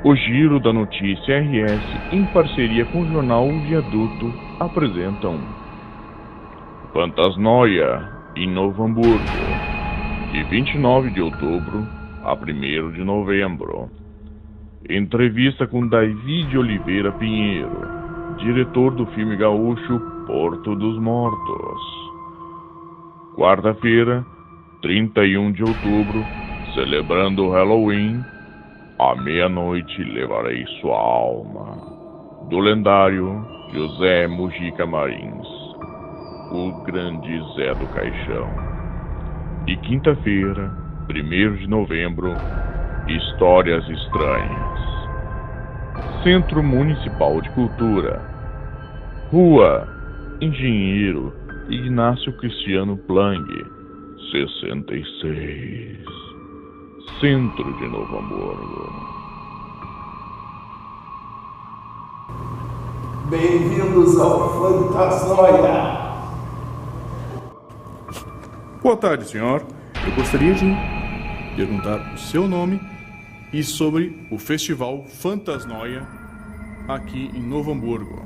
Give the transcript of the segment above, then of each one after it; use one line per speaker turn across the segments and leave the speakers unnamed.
O Giro da Notícia RS, em parceria com o jornal O Viaduto, apresentam Fantasnoia, em Novo Hamburgo, de 29 de outubro a 1º de novembro. Entrevista com David Oliveira Pinheiro, diretor do filme gaúcho Porto dos Mortos. Quarta-feira, 31 de outubro, celebrando o Halloween, à meia-noite levarei sua alma, do lendário José Mujica Marins, o grande Zé do Caixão. E quinta-feira, 1º de novembro, Histórias Estranhas. Centro Municipal de Cultura, Rua Engenheiro Ignácio Cristiano Plang, 66, Centro de Novo Hamburgo.
Bem-vindos ao Fantasnoia!
Boa tarde, senhor. Eu gostaria de perguntar o seu nome e sobre o Festival Fantasnoia aqui em Novo Hamburgo.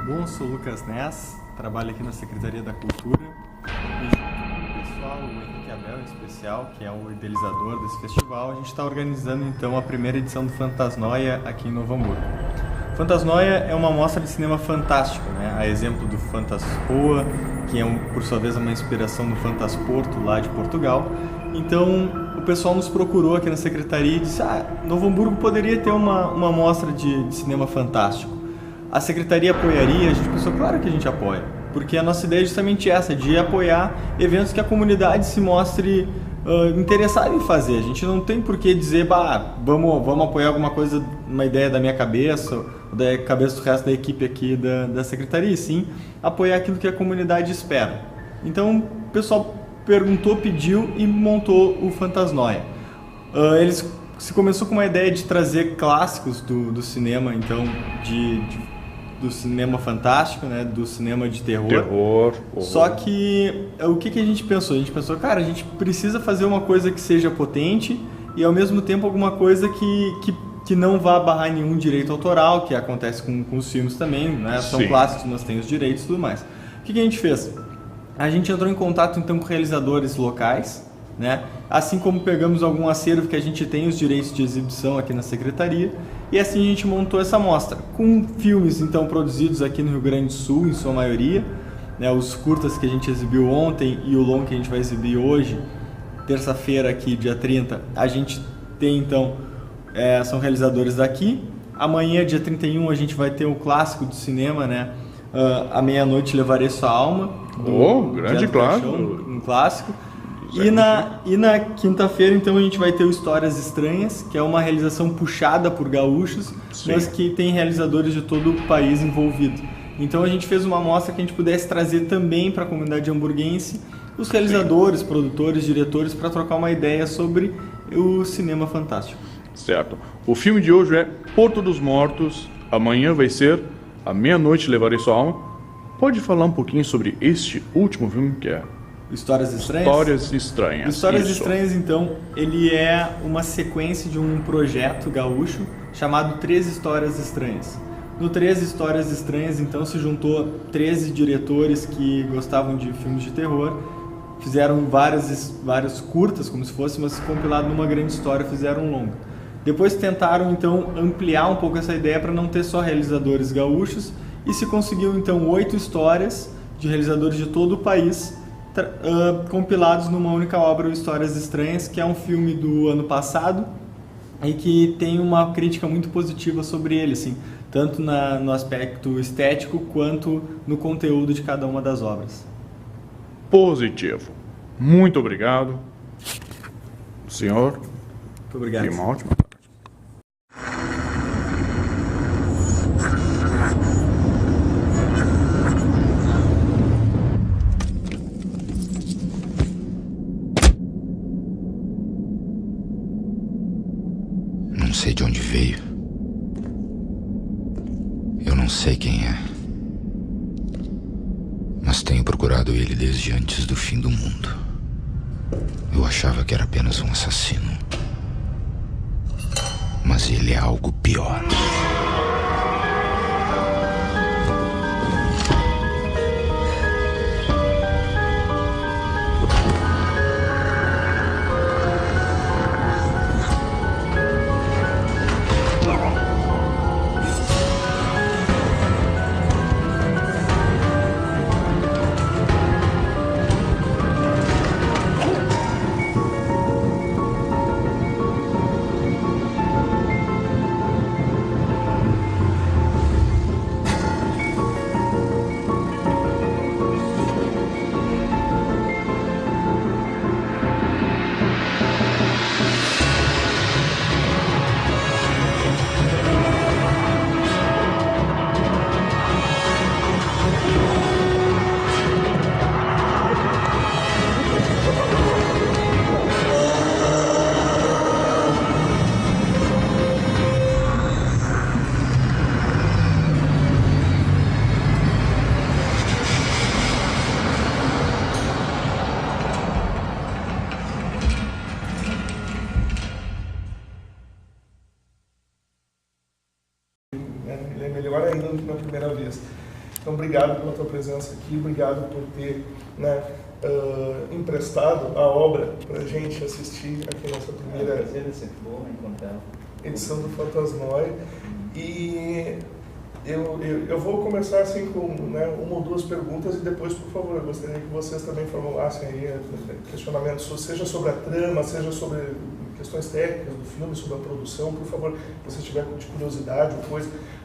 Bom, sou Lucas Ness, trabalho aqui na Secretaria da Cultura e junto com o pessoal, o Henrique Abel em especial, que é o idealizador desse festival, a gente está organizando então a primeira edição do Fantasnoia aqui em Novo Hamburgo. Fantasnoia é uma mostra de cinema fantástico, né? A exemplo do Fantaspoa, que é por sua vez uma inspiração no Fantasporto lá de Portugal. Então o pessoal nos procurou aqui na Secretaria e disse: Novo Hamburgo poderia ter uma mostra de cinema fantástico. A Secretaria apoiaria? A gente pensou, claro que a gente apoia, porque a nossa ideia é justamente essa, de apoiar eventos que a comunidade se mostre interessada em fazer. A gente não tem por que dizer, vamos apoiar alguma coisa, uma ideia da minha cabeça, ou da cabeça do resto da equipe aqui da Secretaria, e sim apoiar aquilo que a comunidade espera. Então o pessoal perguntou, pediu e montou o Fantasnoia. Se começou com uma ideia de trazer clássicos do cinema, então do cinema fantástico, né, do cinema de terror.
Horror.
Só que o que a gente pensou? A gente pensou, cara, a gente precisa fazer uma coisa que seja potente e ao mesmo tempo alguma coisa que não vá barrar nenhum direito autoral, que acontece com os filmes também, né? São
Sim.
clássicos, nós temos direitos e tudo mais. O que a gente fez? A gente entrou em contato então com realizadores locais, né? Assim como pegamos algum acervo que a gente tem os direitos de exibição aqui na Secretaria, e assim a gente montou essa mostra, com filmes então produzidos aqui no Rio Grande do Sul, em sua maioria, né? Os curtas que a gente exibiu ontem e o longo que a gente vai exibir hoje, terça-feira aqui, dia 30, a gente tem então, são realizadores daqui. Amanhã, dia 31, a gente vai ter o clássico do cinema, né? À meia-noite levarei sua alma,
grande clássico.
Um clássico. E na quinta-feira, então, a gente vai ter o Histórias Estranhas, que é uma realização puxada por gaúchos,
Sim.
mas que tem realizadores de todo o país envolvido. Então a gente fez uma mostra que a gente pudesse trazer também para a comunidade hamburguense os realizadores, Sim. produtores, diretores, para trocar uma ideia sobre o cinema fantástico.
Certo. O filme de hoje é Porto dos Mortos. Amanhã vai ser À Meia-Noite Levarei Sua Alma. Pode falar um pouquinho sobre este último filme que é
Histórias Estranhas?
Histórias Estranhas.
Histórias
Isso.
Estranhas, então, ele é uma sequência de um projeto gaúcho chamado 13 Histórias Estranhas. No 13 Histórias Estranhas, então, se juntou 13 diretores que gostavam de filmes de terror, fizeram vários curtas, como se fosse, mas compilado numa grande história, fizeram um longo. Depois tentaram, então, ampliar um pouco essa ideia para não ter só realizadores gaúchos, e se conseguiu, então, 8 histórias de realizadores de todo o país, compilados numa única obra, o Histórias Estranhas, que é um filme do ano passado e que tem uma crítica muito positiva sobre ele, assim, tanto no aspecto estético quanto no conteúdo de cada uma das obras.
Positivo. Muito obrigado. Senhor,
Muito obrigado.
uma ótima tarde.
Não sei de onde veio. Eu não sei quem é. Mas tenho procurado ele desde antes do fim do mundo. Eu achava que era apenas um assassino. mas ele é algo pior.
Ele é melhor ainda do que na primeira vez. Então, obrigado pela tua presença aqui, obrigado por ter, né, emprestado a obra para a gente assistir aqui nessa primeira edição do Fantasnoia. E eu vou começar assim com, né, uma ou duas perguntas e depois, por favor, eu gostaria que vocês também formulassem aí questionamentos, seja sobre a trama, seja sobre questões técnicas do filme, sobre a produção, por favor, se você tiver de curiosidade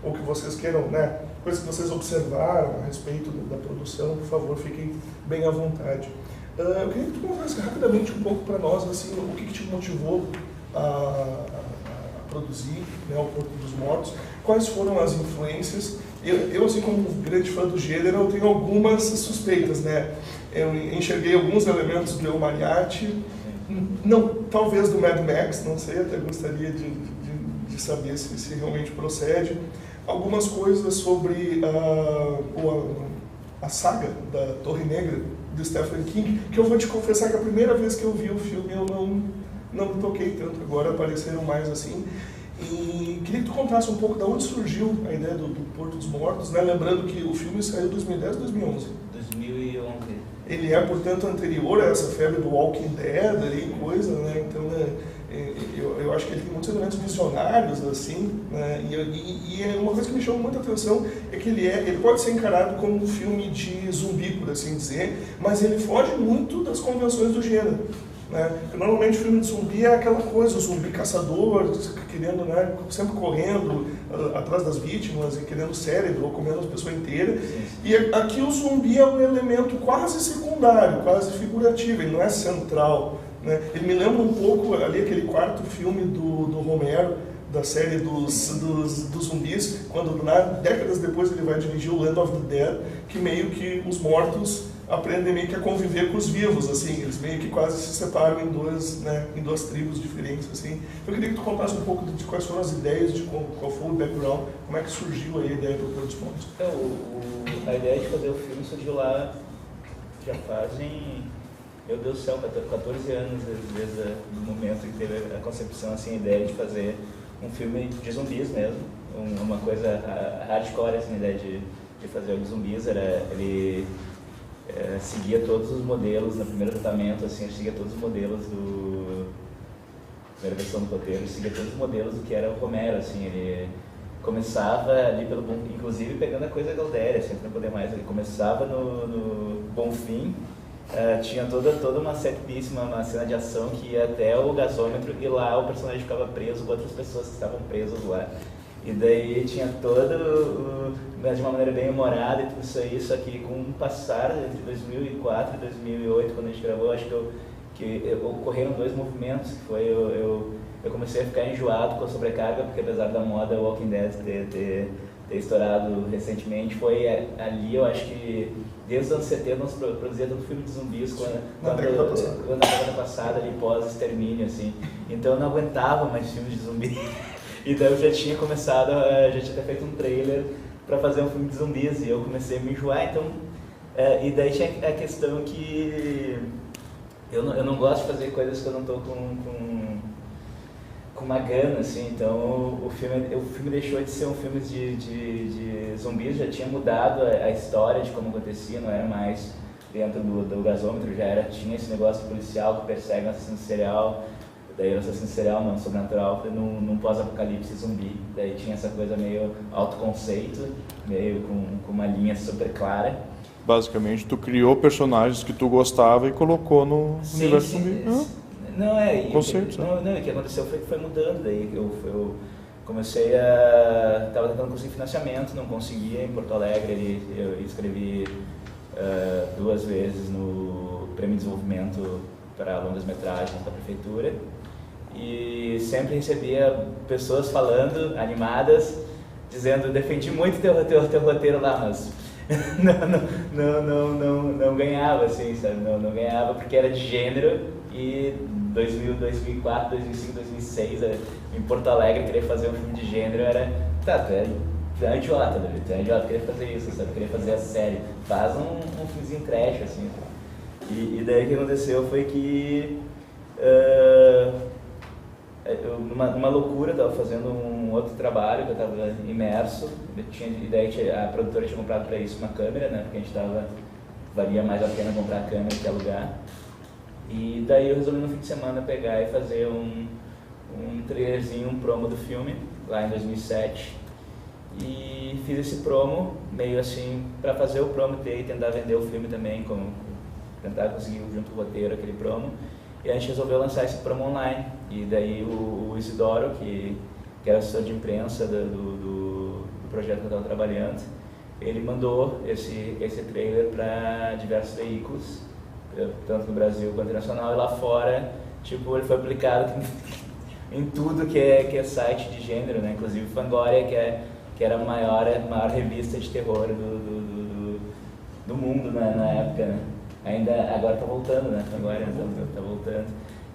ou que vocês queiram, né, coisas que vocês observaram a respeito da produção, por favor, fiquem bem à vontade. Eu queria que tu contasse rapidamente um pouco para nós, assim, o que te motivou a produzir, né, o Porto dos Mortos, quais foram as influências. Eu, assim, como um grande fã do gênero, eu tenho algumas suspeitas, né? Eu enxerguei alguns elementos do El Mariachi, não, talvez do Mad Max, não sei, até gostaria de saber se realmente procede. Algumas coisas sobre a saga da Torre Negra, do Stephen King, que eu vou te confessar que a primeira vez que eu vi o filme eu não me toquei tanto, agora apareceram mais assim. E queria que tu contasse um pouco de onde surgiu a ideia do Porto dos Mortos, né? Lembrando que o filme saiu em 2010 ou 2011?
2011.
Ele é, portanto, anterior a essa febre do Walking Dead ali, coisa, né? Então, eu acho que ele tem muitos elementos visionários, assim, né? E uma coisa que me chamou muita atenção é que ele pode ser encarado como um filme de zumbi, por assim dizer, mas ele foge muito das convenções do gênero. Né? Porque normalmente o filme de zumbi é aquela coisa, o zumbi caçador, querendo, né, sempre correndo atrás das vítimas e querendo cérebro ou comendo as pessoas inteiras. E aqui o zumbi é um elemento quase secundário, quase figurativo, ele não é central. Né? Ele me lembra um pouco ali aquele quarto filme do Romero, da série dos zumbis, quando décadas depois ele vai dirigir o Land of the Dead, que meio que os mortos aprendem meio que a conviver com os vivos, assim, eles meio que quase se separam em duas tribos diferentes, assim. Eu queria que tu contasse um pouco de quais foram as ideias, de qual foi o background, como é que surgiu aí a ideia do Porto dos Mortos.
A ideia de fazer o filme surgiu lá, já fazem, meu Deus do céu, 14 anos desde o momento que teve a concepção, assim, a ideia de fazer um filme de zumbis mesmo, uma coisa hardcore, assim, a ideia de fazer o de zumbis, ele seguia todos os modelos, no primeiro tratamento, assim, seguia todos os modelos primeira versão do roteiro, seguia todos os modelos do que era o Romero, assim, ele começava ali inclusive pegando a coisa Galdéria, assim, não poder mais, ele começava no Bonfim, tinha toda uma set piece, uma cena de ação que ia até o gasômetro e lá o personagem ficava preso com outras pessoas que estavam presas lá. E daí tinha mas de uma maneira bem humorada e tudo isso aí, só que com um passar entre 2004 e 2008, quando a gente gravou, acho que ocorreram dois movimentos, que foi eu comecei a ficar enjoado com a sobrecarga, porque apesar da moda Walking Dead ter estourado recentemente, foi ali, eu acho que desde os anos 70 nós produzia tanto filme de zumbis quando na década passada, ali pós-extermínio, assim, então eu não aguentava mais filmes de zumbi. E daí eu já tinha começado, já tinha feito um trailer para fazer um filme de zumbis e eu comecei a me enjoar, então... e daí tinha a questão que eu não gosto de fazer coisas que eu não estou com com uma gana, assim. Então o filme deixou de ser um filme de zumbis, já tinha mudado a história de como acontecia, não era mais dentro do gasômetro, tinha esse negócio policial que persegue um assassino serial. Daí o assassino serial, não, sobrenatural, foi num pós-apocalipse zumbi. Daí tinha essa coisa meio autoconceito, meio com uma linha super clara.
Basicamente, tu criou personagens que tu gostava e colocou no universo zumbi.
Não,
Conceito,
o que aconteceu foi que foi mudando. Daí eu comecei a... Estava tentando conseguir financiamento, não conseguia. Em Porto Alegre eu escrevi 2 vezes no Prêmio de Desenvolvimento para longas-metragens da prefeitura. E sempre recebia pessoas falando, animadas, dizendo: defendi muito teu roteiro lá, mas não ganhava, assim, sabe? Não ganhava porque era de gênero. E 2004, 2005, 2006, em Porto Alegre, querer fazer um filme de gênero era... Tá, tu é idiota, David, tu é idiota, querer fazer isso, sabe? Querer fazer a série. Faz um filmezinho trash, assim. E daí o que aconteceu foi que... numa loucura, eu estava fazendo um outro trabalho, que eu estava imerso, e daí a produtora tinha comprado para isso uma câmera, né, porque a gente valia mais a pena comprar a câmera que alugar. E daí eu resolvi no fim de semana pegar e fazer um trailerzinho, um promo do filme, lá em 2007. E fiz esse promo, meio assim, para fazer o promo e tentar vender o filme também, tentar conseguir junto com o roteiro aquele promo. E a gente resolveu lançar esse promo online. E daí o Isidoro, que era assessor de imprensa do projeto que eu estava trabalhando, ele mandou esse trailer para diversos veículos, tanto no Brasil quanto internacional, e lá fora, tipo, ele foi aplicado em tudo que é site de gênero, né? Inclusive Fangoria, que era a maior revista de terror do mundo na época, né? Agora está voltando, né? Agora está voltando.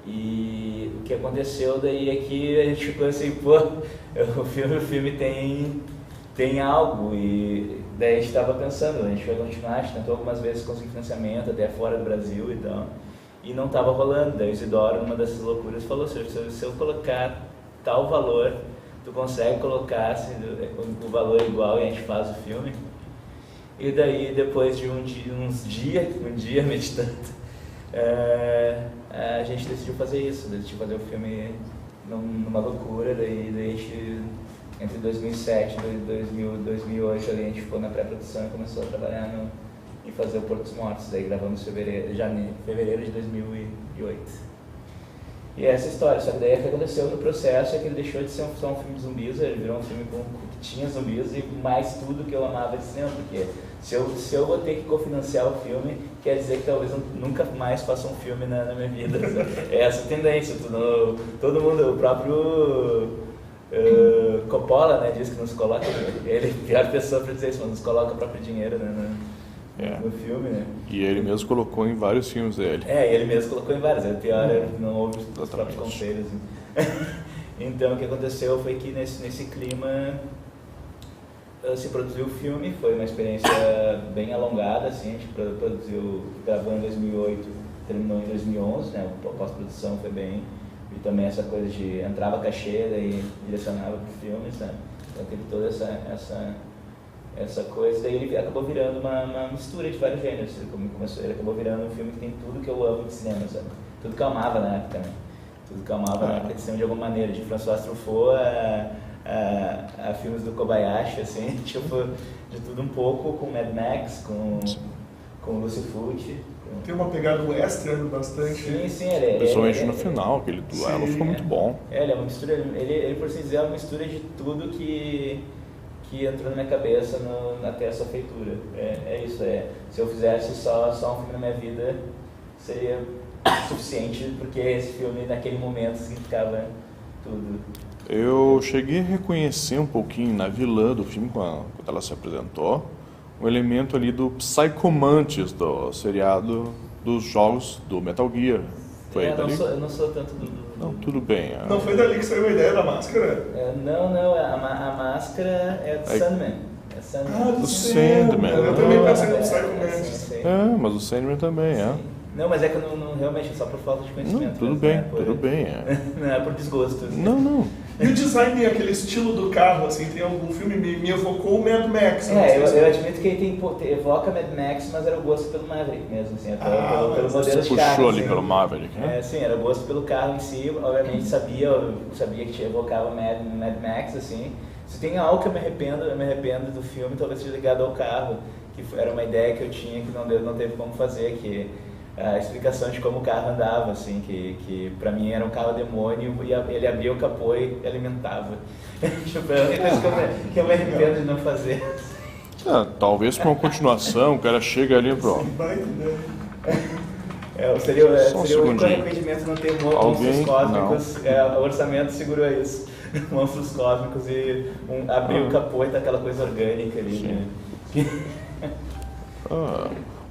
E o que aconteceu daí é que a gente ficou assim, pô, o filme tem algo. E daí a gente estava pensando, a gente vai continuar, a gente tentou algumas vezes conseguir financiamento até fora do Brasil e tal, e não estava rolando. Daí o Isidoro, numa dessas loucuras, falou: se eu colocar tal valor, tu consegue colocar assim, o valor igual e a gente faz o filme? E daí, depois de um dia meditando, a gente decidiu fazer isso, decidiu fazer o filme numa loucura. Daí a gente, entre 2007 e 2008, ali, a gente ficou na pré-produção e começou a trabalhar em fazer o Portos Mortos. Daí gravamos em fevereiro de 2008. E essa história, só que daí o que aconteceu no processo é que ele deixou de ser só um filme de zumbis, ele virou um filme que tinha zumbis e mais tudo que eu amava de cinema, porque se eu vou ter que cofinanciar o filme, quer dizer que talvez eu nunca mais faça um filme na minha vida. É essa a tendência, todo mundo, o próprio Coppola, né, diz que nos coloca, ele é a pior pessoa para dizer isso, mas nos coloca o próprio dinheiro, né, no filme, né?
E ele mesmo colocou em vários filmes dele.
Ele mesmo colocou em vários, o pior é não houve os próprios conselhos. Então o que aconteceu foi que nesse clima se produziu o filme, foi uma experiência bem alongada, assim, a gente gravou em 2008, terminou em 2011, né, a pós-produção foi bem, e também essa coisa de entrava cachê e direcionava para o filme, sabe? Então teve toda essa coisa, daí ele acabou virando uma mistura de vários gêneros. Ele acabou virando um filme que tem tudo que eu amo de cinema, sabe? Tudo que eu amava na época, né? Tudo que eu amava na época de cinema de alguma maneira, de François Truffaut a filmes do Kobayashi, assim, tipo, de tudo um pouco, com Mad Max, com Lucy Fulci.
Tem uma pegada western bastante.
Sim,
principalmente no final, aquele duelo ficou muito bom.
Ele é uma mistura, ele por assim dizer, é uma mistura de tudo que entrou na minha cabeça até essa feitura. É isso, se eu fizesse só um filme na minha vida, seria suficiente, porque esse filme naquele momento significava tudo.
Eu cheguei a reconhecer um pouquinho na vilã do filme, quando ela se apresentou, um elemento ali do Psycho Mantis, do seriado dos jogos do Metal Gear. Foi dali?
Eu não sou tanto do...
Não, tudo bem.
Não foi dali que saiu a ideia da máscara?
Não, a máscara é do Sandman.
Do
Sandman.
Eu também pensei no Psycho Mantis.
Mas o Sandman também,
Sim. Não, mas é que eu não realmente é só por falta de conhecimento.
Não, tudo
mesmo,
bem,
né?
tudo bem. É.
Não é por desgosto. Assim.
Não.
E o design, aquele estilo do carro, assim, tem algum filme me evocou o Mad Max.
Eu admito que ele evoca Mad Max, mas era o gosto pelo Maverick mesmo, assim, pelo modelo de
Puxou
carro.
ali
assim.
pelo Maverick, né?
Sim, era o gosto pelo carro em si, obviamente sabia que evocava Mad Max, assim. Se tem algo que eu me arrependo do filme, talvez seja ligado ao carro, que era uma ideia que eu tinha que não teve como fazer, que a explicação de como o carro andava, assim, que pra mim era um carro demônio e ele abria o capô e alimentava. Tipo, é a única coisa que eu me arrependo de não fazer.
Talvez para uma continuação, o cara chega ali pro...
Seria
Só um
o único
segundinho.
arrependimento não ter monstros cósmicos. O orçamento segurou isso. Monstros cósmicos e abrir o capô e tá aquela coisa orgânica ali. Né?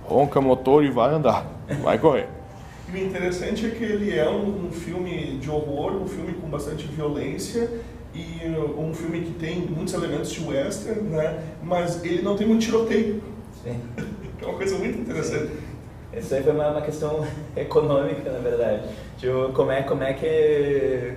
Ronca motor e vai andar, vai correr.
E o interessante é que ele é um filme de horror, um filme com bastante violência e um filme que tem muitos elementos de western, né? Mas ele não tem muito tiroteio.
Sim.
É uma coisa muito interessante.
Sim. Isso aí foi uma questão econômica, na verdade. Tipo, como é que...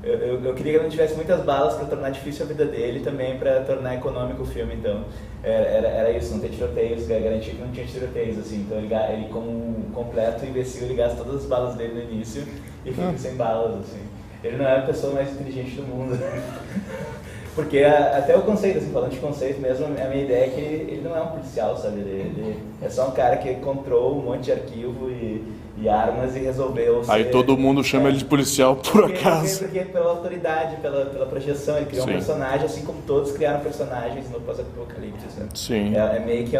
Eu queria que não tivesse muitas balas para tornar difícil a vida dele também, para tornar econômico o filme, então era isso, não ter tiroteios, garantir que não tinha tiroteios, assim, então ele como um completo imbecil, ele gasta todas as balas dele no início e fica sem balas, assim. Ele não é a pessoa mais inteligente do mundo, porque até o conceito, assim, falando de conceito mesmo, a minha ideia é que ele não é um policial, sabe, ele é só um cara que encontrou um monte de arquivo e armas e resolveu ser...
Aí todo mundo chama ele de policial por acaso.
Porque pela autoridade, pela projeção, ele criou um personagem, assim como todos criaram personagens no pós-apocalipse.
Sim.
É meio que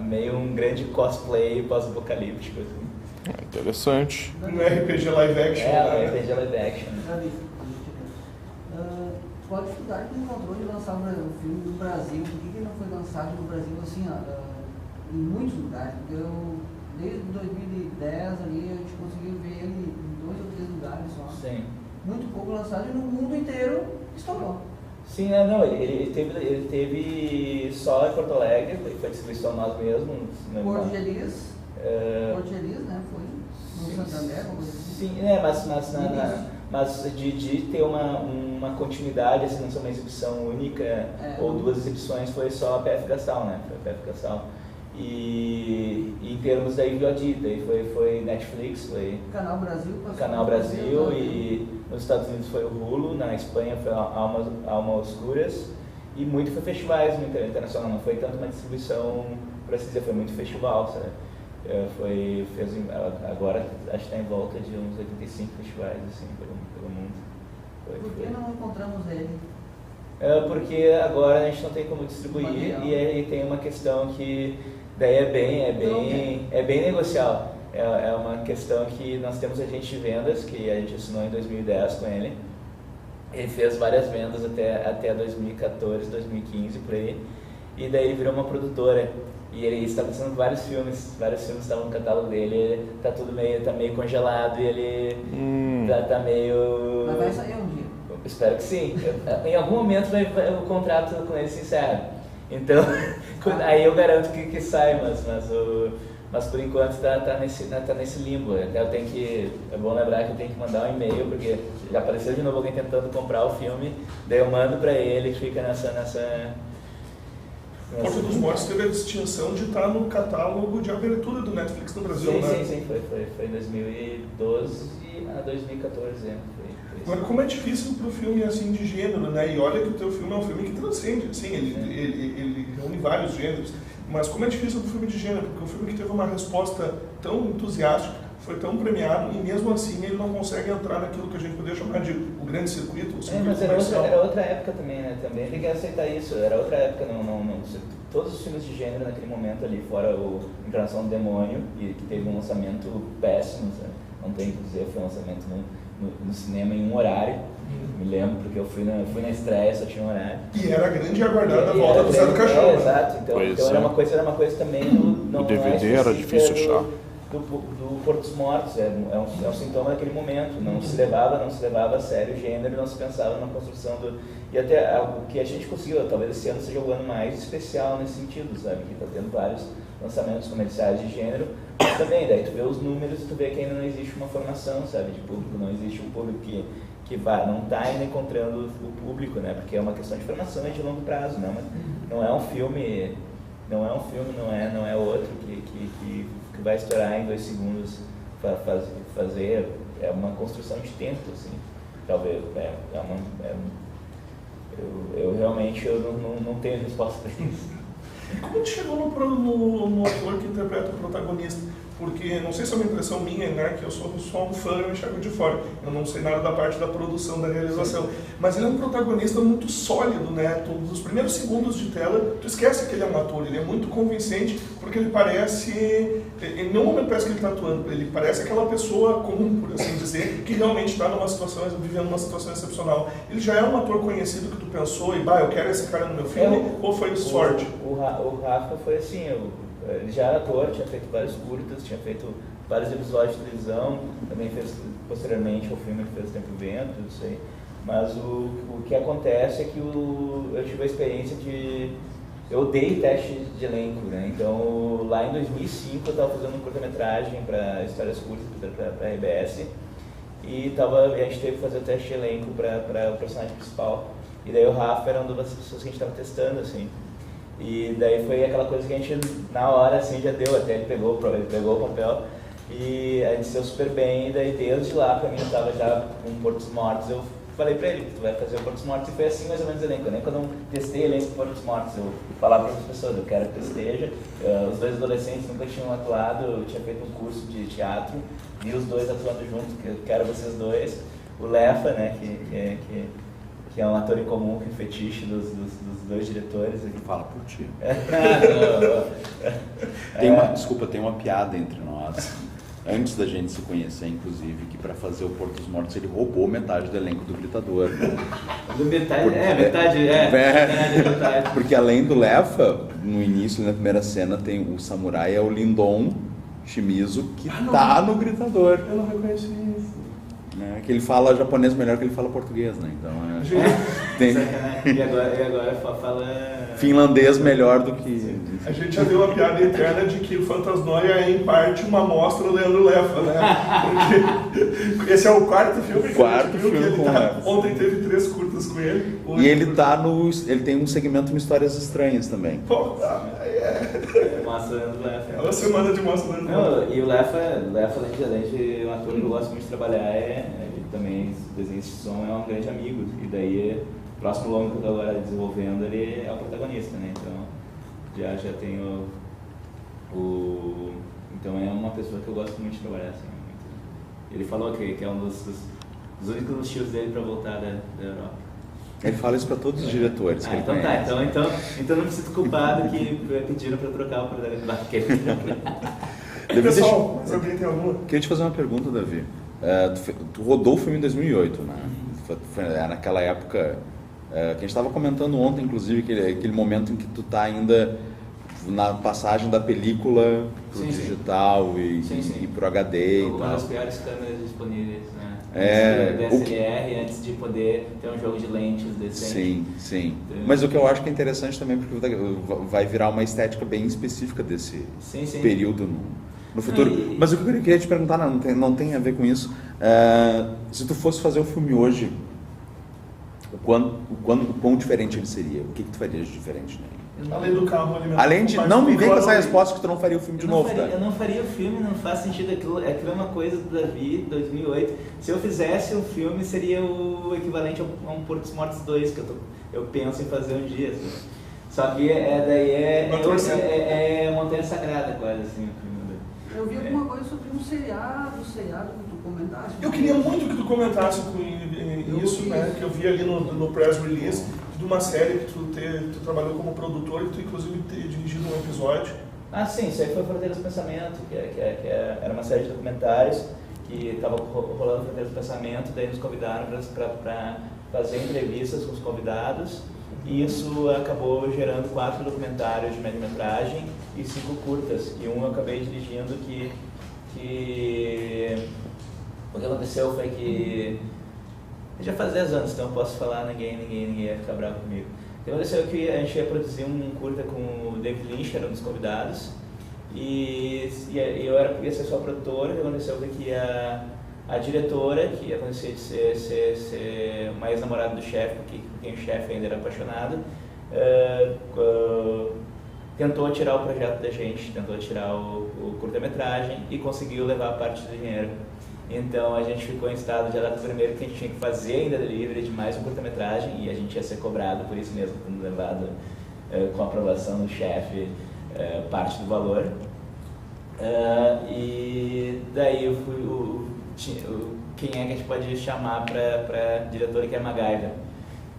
meio um grande cosplay pós-apocalíptico. Assim.
Interessante.
Um RPG live action.
Um RPG live action.
Qual a dificuldade que encontrou de lançar o filme no Brasil? Por que não foi lançado no Brasil assim, em muitos lugares? Porque desde 2010 ali a gente conseguiu ver ele em 2 ou 3 lugares só.
Sim.
Muito pouco lançado e no mundo inteiro estourou.
Sim, não, ele teve só em Porto Alegre, foi distribuição nós mesmos.
Porto de Elias, né? Foi no Santander, alguma coisa assim.
Sim, mas de ter uma continuidade, assim, não ser uma exibição única ou 2 exibições, foi só a PF Gastal, né? Foi a PF Gastal. E em termos daí foi Netflix, foi Canal Brasil e nos Estados Unidos foi o Hulu, na Espanha foi Alma Oscuras e muito foi festivais no internacional, não foi tanto uma distribuição, por assim dizer, foi muito festival, sabe? Agora acho que está em volta de uns 85 festivais assim, pelo mundo.
Por que não encontramos ele?
Porque agora a gente não tem como distribuir e tem uma questão que daí é bem negocial. É uma questão que nós temos agente de vendas, que a gente assinou em 2010 com ele. Ele fez várias vendas até 2014, 2015, por aí. E daí ele virou uma produtora. E ele está fazendo vários filmes estavam no catálogo dele. Ele tá meio congelado e ele tá meio...
Mas vai sair um dia.
Espero que sim. Em algum momento o contrato com ele se encerra. Então, aí eu garanto que sai, mas por enquanto tá nesse limbo. Até é bom lembrar que eu tenho que mandar um e-mail, porque já apareceu de novo alguém tentando comprar o filme, daí eu mando pra ele e fica nessa
Porta dos Mortos teve a distinção de estar no catálogo de abertura do Netflix no Brasil, né?
Sim, foi em 2012 a 2014,
Agora, como é difícil para o filme assim de gênero, né? E olha que o teu filme é um filme que transcende, assim, ele reúne vários gêneros, mas como é difícil para o filme de gênero, porque o filme que teve uma resposta tão entusiástica, foi tão premiado, e mesmo assim ele não consegue entrar naquilo que a gente poderia chamar de o grande circuito, o circuito comercial.
Era outra época também, né? Também tem que aceitar isso, era outra época, todos os filmes de gênero naquele momento ali, fora o Encarnação do Demônio, que teve um lançamento péssimo, sabe? Não tem o que dizer, foi um lançamento no cinema em um horário, me lembro, porque eu fui na estreia, só tinha um horário.
E era a grande e aguardada volta do Zé do Caixão.
Exato, então era uma coisa também...
O DVD era difícil achar.
Do Porto dos Mortos, é um sintoma daquele momento, não se levava a sério o gênero, não se pensava na construção e até o que a gente conseguiu, talvez esse ano seja o ano mais especial nesse sentido, sabe, que está tendo vários lançamentos comerciais de gênero, mas também, daí tu vê os números e tu vê que ainda não existe uma formação, sabe, de público, não existe um público que não está ainda encontrando o público, né, porque é uma questão de formação e de longo prazo, né, mas não é um filme, não é outro que vai estourar em 2 segundos para fazer, é uma construção de tempo, assim, talvez, eu realmente não tenho resposta para isso.
E como tu chegou no ator que interpreta o protagonista? Porque, não sei se é uma impressão minha, né, que eu sou só um fã, eu enxergo de fora. Eu não sei nada da parte da produção, da realização. Mas ele é um protagonista muito sólido, né? Nos primeiros segundos de tela, tu esquece que ele é um ator. Ele é muito convincente, porque ele parece... Em nenhum momento parece que ele está atuando. Ele parece aquela pessoa comum, por assim dizer, que realmente está vivendo uma situação excepcional. Ele já é um ator conhecido que tu pensou, eu quero esse cara no meu filme, ou foi sorte?
O Rafa foi assim, ele já era ator, tinha feito vários curtas, tinha feito vários episódios de televisão, também fez posteriormente o filme que fez Tempo e Vento, não sei. Mas o que acontece é que eu tive a experiência de... Eu odeio teste de elenco, né? Então, lá em 2005 eu estava fazendo um curta-metragem para histórias curtas para a RBS e a gente teve que fazer o teste de elenco para o personagem principal. E daí o Rafa era uma das pessoas que a gente estava testando, assim. E daí foi aquela coisa que a gente, na hora, assim, já deu, até ele pegou o papel e a gente se deu super bem, e daí desde lá, pra mim, eu tava já com Portos Mortos, eu falei pra ele, tu vai fazer o Portos Mortos, e foi assim mais ou menos o elenco. Nem quando eu testei elenco do Portos Mortos, eu falava para as pessoas, eu quero que tu esteja. Os 2 adolescentes nunca tinham atuado, eu tinha feito um curso de teatro, vi os 2 atuando juntos, que eu quero vocês 2. O Lefa, né, que é um ator em comum, que é fetiche dos 2 diretores. Ele
fala por ti. Tem uma piada entre nós, antes da gente se conhecer, inclusive, que para fazer o Portos Mortos ele roubou metade do elenco do Gritador.
Metade.
Porque além do Lefa, no início, na primeira cena, tem o samurai, é o Lindon Shimizu, que tá no Gritador.
Eu não reconheci isso.
Que ele fala japonês melhor que ele fala português, né? Então
E agora fala
finlandês melhor do que...
A gente já deu uma piada interna de que o Fantasnoia é em parte uma amostra do Leandro Lefa, né? Porque esse é o 4º filme que ele tá... Ontem teve 3 curtas com ele.
E ele tá ele tem um segmento em Histórias Estranhas também.
Pô,
Massa do Lefa.
É uma semana de mostra do Lefa.
E o Lefa, além de um ator que eu gosto muito de trabalhar, ele também, desenhista de som, é um grande amigo. E daí, o próximo longo que eu estou agora desenvolvendo, ele é o protagonista, né? Então, já tenho Então é uma pessoa que eu gosto muito de trabalhar, assim. Ele falou que é um dos únicos motivos dele para voltar da Europa.
Ele fala isso para todos os diretores que ele
então
conhece.
Então não me sinto culpado que pediram para trocar o protagonista.
Pessoal, mas alguém tem alguma?
Queria te fazer uma pergunta, Davi. Tu rodou o filme em 2008, né? Foi naquela época que a gente estava comentando ontem, inclusive, aquele momento em que tu tá ainda na passagem da película pro digital e pro HD e tal.
Uma das piores câmeras disponíveis, né? DSLR, antes de poder ter um jogo de lentes decente.
Sim. Mas o que eu acho que é interessante também, porque vai virar uma estética bem específica desse período no futuro. Mas o que eu queria te perguntar, não tem a ver com isso. Se tu fosse fazer um filme hoje, o quão diferente ele seria? O que tu farias de diferente nele?
Além do carro alimentado.
Além de... Não me vem com essa resposta que tu não faria o filme de novo, tá?
Eu não faria o filme, não faz sentido. Aquilo é uma coisa do Davi, 2008. Se eu fizesse um filme, seria o equivalente a um Portos Mortos 2, que eu penso em fazer um dia. Assim. Só que é Montanha Sagrada, quase, assim, o filme.
Eu vi alguma coisa sobre um seriado que tu comentasse.
Eu queria muito que tu comentasse com isso, né? Que eu vi ali no press release de uma série que tu trabalhou como produtor e que tu inclusive ter dirigido um episódio.
Sim, isso aí foi Fronteiras do Pensamento, que era uma série de documentários que estava rolando Fronteiras do Pensamento, daí nos convidaram para fazer entrevistas com os convidados. E isso acabou gerando 4 documentários de média-metragem e 5 curtas. E um eu acabei dirigindo que o que aconteceu foi que... Já faz 10 anos, então eu posso falar, ninguém ia ficar bravo comigo. O que aconteceu é que a gente ia produzir um curta com o David Lynch, que era um dos convidados, e eu ia ser só produtora. Aconteceu que a diretora, que acontecia de ser uma ex-namorada do chefe, porque quem o chefe ainda era apaixonado, tentou tirar o projeto da gente, tentou tirar o curta-metragem e conseguiu levar a parte do dinheiro. Então a gente ficou em estado de alerta vermelho, que a gente tinha que fazer ainda delivery de mais um curta-metragem, e a gente ia ser cobrado por isso mesmo, tendo levado com a aprovação do chefe parte do valor. E daí eu fui quem é que a gente pode chamar para diretora, que é a MacGyver.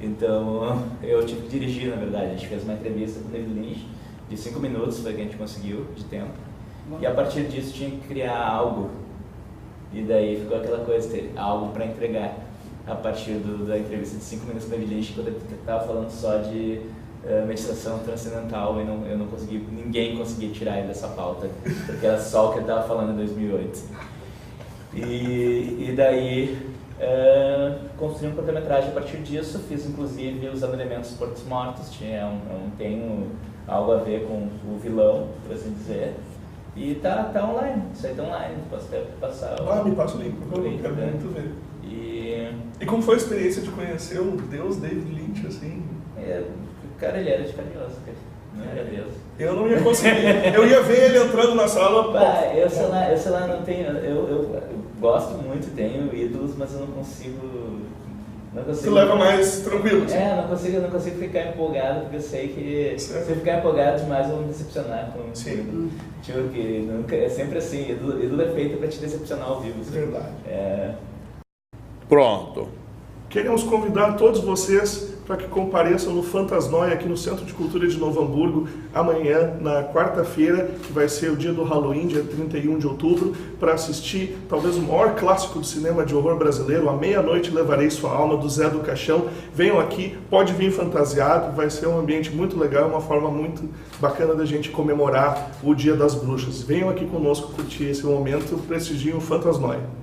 Então eu tive que dirigir, na verdade. A gente fez uma entrevista com o David Lynch de 5 minutos, foi o que a gente conseguiu de tempo. E a partir disso tinha que criar algo. E daí ficou aquela coisa, ter algo para entregar. A partir da entrevista de 5 minutos com o David Lynch, quando ele estava falando só de meditação transcendental, e eu não consegui, ninguém conseguia tirar ele dessa pauta, porque era só o que ele estava falando em 2008. E daí construí um curta-metragem a partir disso, fiz inclusive usando elementos Portos Mortos, tem algo a ver com o vilão, por assim dizer. E tá online, isso aí tá online, posso até passar
me passa o link, porque eu quero muito ver. E como foi a experiência de conhecer o Deus David Lynch, assim?
Cara, ele era de carinhoso, cara. Não era Deus.
Eu não ia conseguir. Eu ia ver ele entrando na sala.
Eu sei lá, não tenho. Eu gosto muito, tenho ídolos, mas eu não consigo.
Você leva mais tranquilo? Assim.
Não consigo ficar empolgado, porque eu sei que se eu ficar empolgado demais eu vou me decepcionar com o ídolo. Tipo, que nunca, é sempre assim, ídolo é feito pra te decepcionar ao vivo. Assim.
Verdade.
Pronto.
Queremos convidar todos vocês para que compareçam no Fantasnoia, aqui no Centro de Cultura de Novo Hamburgo, amanhã, na quarta-feira, que vai ser o dia do Halloween, dia 31 de outubro, para assistir talvez o maior clássico do cinema de horror brasileiro, À Meia-Noite Levarei Sua Alma, do Zé do Caixão. Venham aqui, pode vir fantasiado, vai ser um ambiente muito legal, uma forma muito bacana da gente comemorar o Dia das Bruxas. Venham aqui conosco curtir esse momento, prestigiem o Fantasnoia.